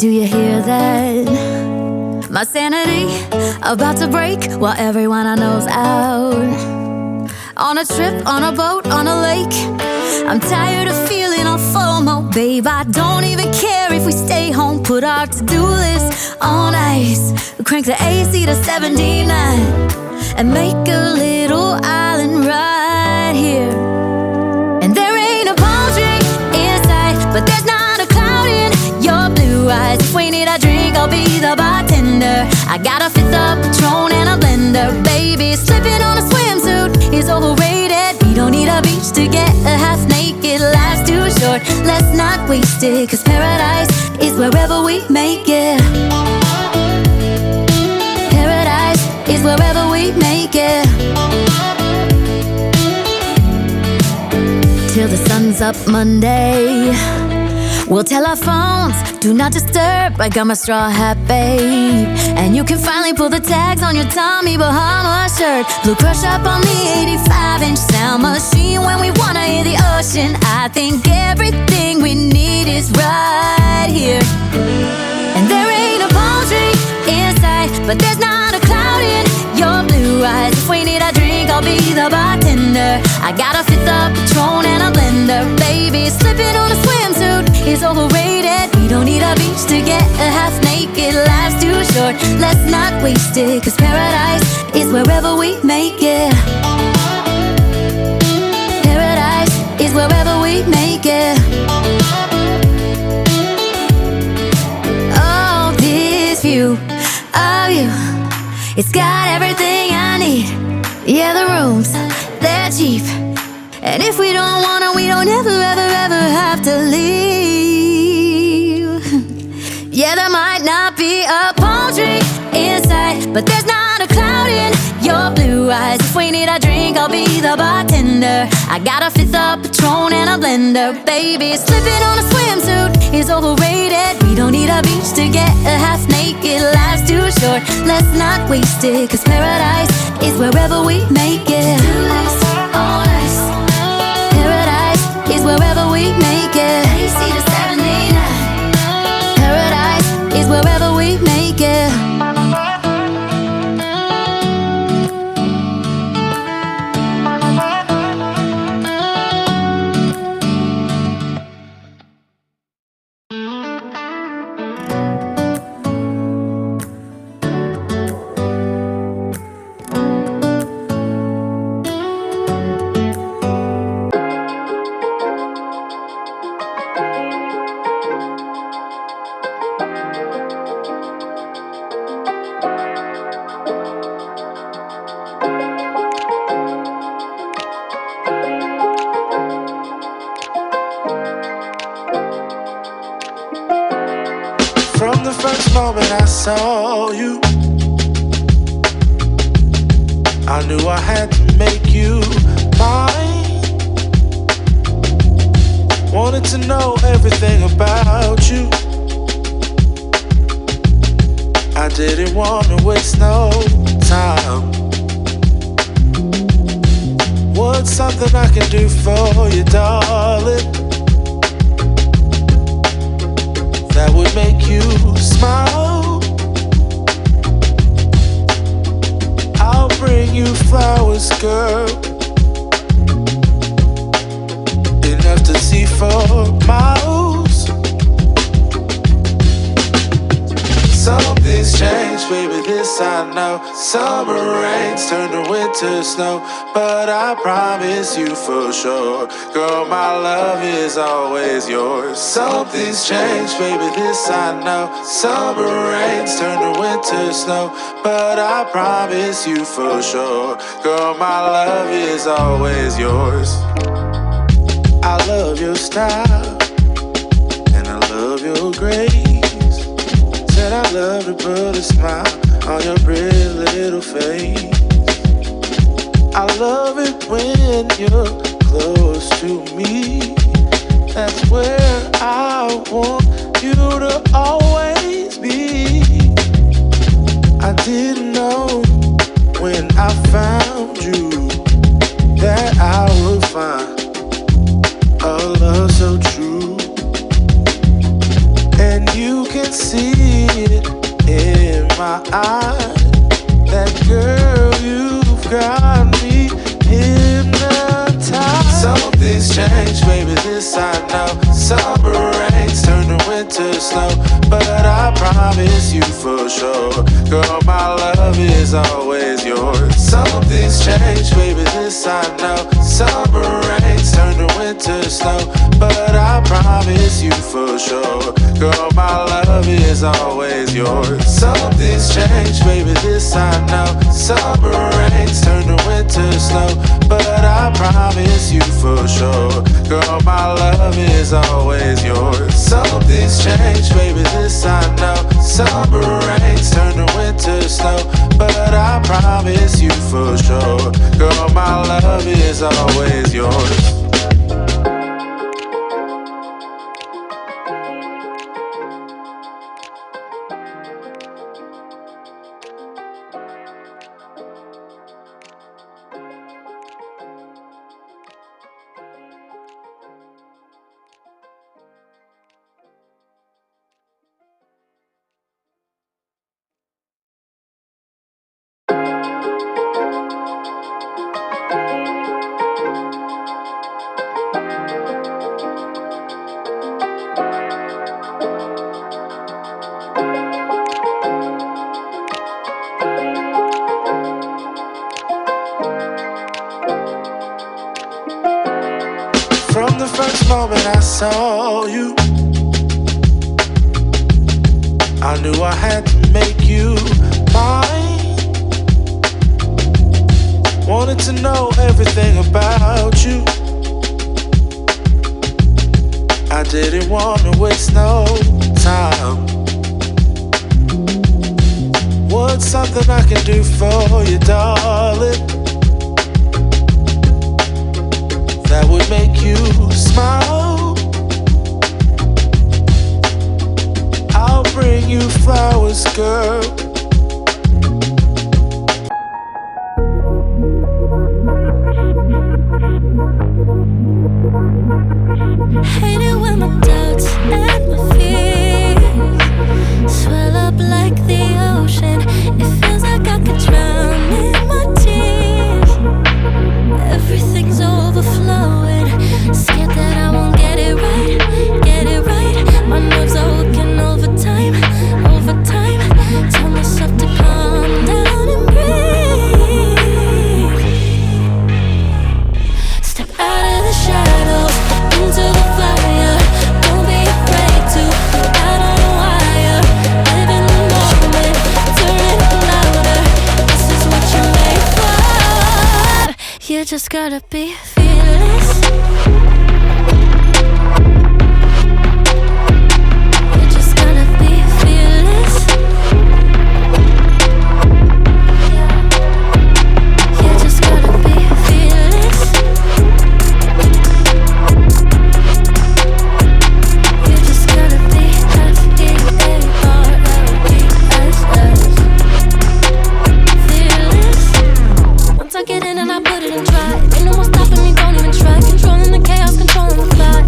Do you hear that? My sanity about to break while everyone I know's out. On a trip, on a boat, on a lake. I'm tired of feeling all FOMO, babe. I don't even care if we stay home. Put our to-do list on ice. Crank the AC to 79 and make a little island right here. And there ain't a palm tree in sight, but there's not a cloud in your blue eyes. If we need a drink, I'll be the bartender. I got a fifth of Patron and a blender. Baby, slipping on a swimsuit is overrated. We don't need a beach to get a half naked. Life's too short, let's not waste it. Cause paradise is wherever we make it. Paradise is wherever we make it. Till the sun's up Monday, we'll tell our phones, do not disturb. I got my straw hat, babe. And you can finally pull the tags on your Tommy Bahama shirt. Blue crush up on the 85-inch sound machine when we wanna hear the ocean. I think everything we need is right here. And there ain't a palm tree in sight, but there's not a cloud in your blue eyes. If we need a drink, I'll be the bartender. I got a fifth of Patron and a blender. Baby, slipping on a swimsuit is overrated. We don't need a beach to get a half naked. Life's too short, let's not waste it. Cause paradise is wherever we make it. Paradise is wherever we make it. Oh, this view of you, it's got everything I need. Yeah, the rooms, they're cheap. And if we don't wanna, we don't ever, ever, ever have to leave. Yeah, there might not be a palm tree in sight, but there's not a cloud in your blue eyes. If we need a drink, I'll be the bartender. I got a fifth of Patron and a blender. Baby, slipping on a swimsuit is overrated. We don't need a beach to get a half naked. Life's too short, let's not waste it. Cause paradise is wherever we make it. On ice. Paradise is wherever we make it. AC to 79. Paradise is wherever we make it. From the first moment I saw you, I knew I had to make you mine. Wanted to know everything about you. I didn't want to waste no time. What's something I can do for you, darling, that would make you smile? I'll bring you flowers, girl, enough to see for miles. Something's changed, baby, this I know. Summer rains turn to winter snow, but I promise you for sure, girl, my love is always yours. Something's changed, baby, this I know. Summer rains turn to winter snow, but I promise you for sure, girl, my love is always yours. I love your style, and I love your grace. Said I love to put a smile on your pretty little face. I love it when you're close to me. That's where I want you to always be. I didn't know when I found you that I would find a love so true. And you can see That girl, you've got me hypnotized. Something's changed, baby, this I know. Summer rains turn to winter snow, but I promise you for sure, girl, my love is always yours. Something's changed, baby, this I know. Summer rains turn to winter snow, but I promise you for sure, girl, my love is always yours. Something's changed, baby, this I know. Summer rains turn to winter snow, but I promise you for sure, girl, my love is always yours. Something's changed, baby, this I know. Summer rains turn to winter snow, but I promise you for sure, girl, my love is always yours. From the first moment I saw you, I knew I had to make you mine. Wanted to know everything about you. I didn't want to waste no time. What's something I can do for you, darling, that would make you smile? I'll bring you flowers, girl. Hate it when my doubts and my fears swell up like the ocean. It feels like I could drown in my tears. Everything's overflowing. Scared that I won't get it right, get it right. My nerves are working overtime, overtime. Tell myself to calm down and breathe. Step out of the shadows, into the fire. Don't be afraid to go out on a wire. Live in the moment, turn it up louder. This is what you're made for. You just gotta be fearless. You just gotta be fearless. You just gotta be fearless. You just gotta be fearless. Once I get in and I put it in drive, ain't no more stopping me, don't even try. Controlling the chaos, controlling the fly.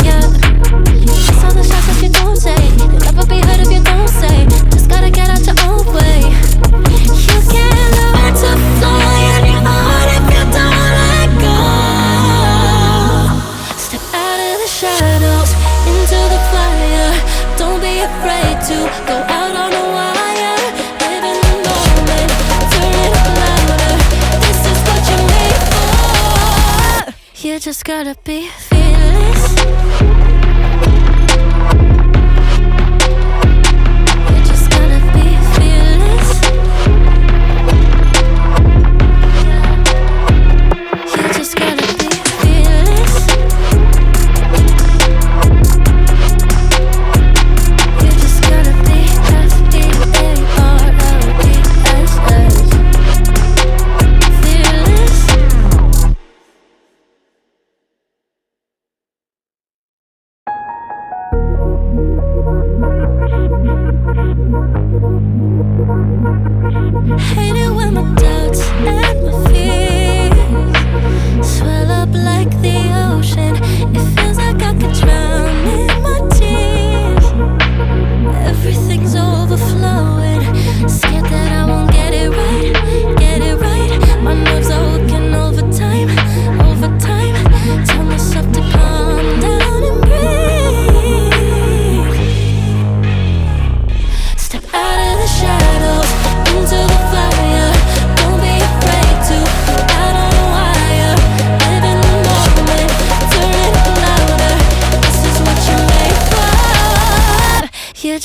Yeah, that's all the shots that you don't take. You'll never be heard if you don't say. Just gotta get out your own way. You can't learn to fly on your own if you don't let go. Step out of the shadows, into the fire. Don't be afraid to go out on a wire. Live in the moment, turn it up louder. This is what you're made for. You just gotta be fearless.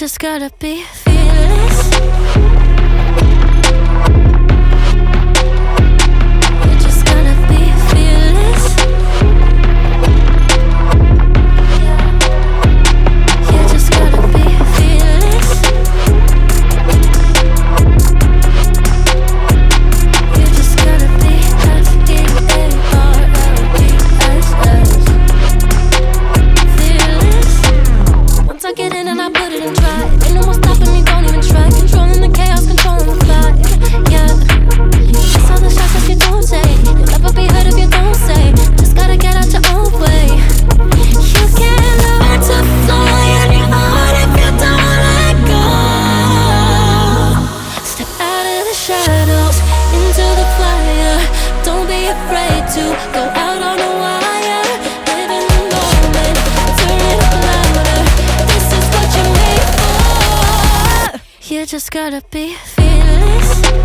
just gotta be fearless. You just gotta be fearless. You just gotta be fearless. You just gotta be fearless. Once I get in and I put it in drive, ain't no more stopping me, don't even try. Controlling the chaos, controlling the vibe, yeah. That's all the shots that you don't take. You'll never be heard if you don't say. Just gotta get out your own way. You can't learn to fly on your own if you don't let go. Step out of the shadows, into the fire. Don't be afraid to go out on a wire. Live in the moment, turn it up louder. You just gotta be fearless.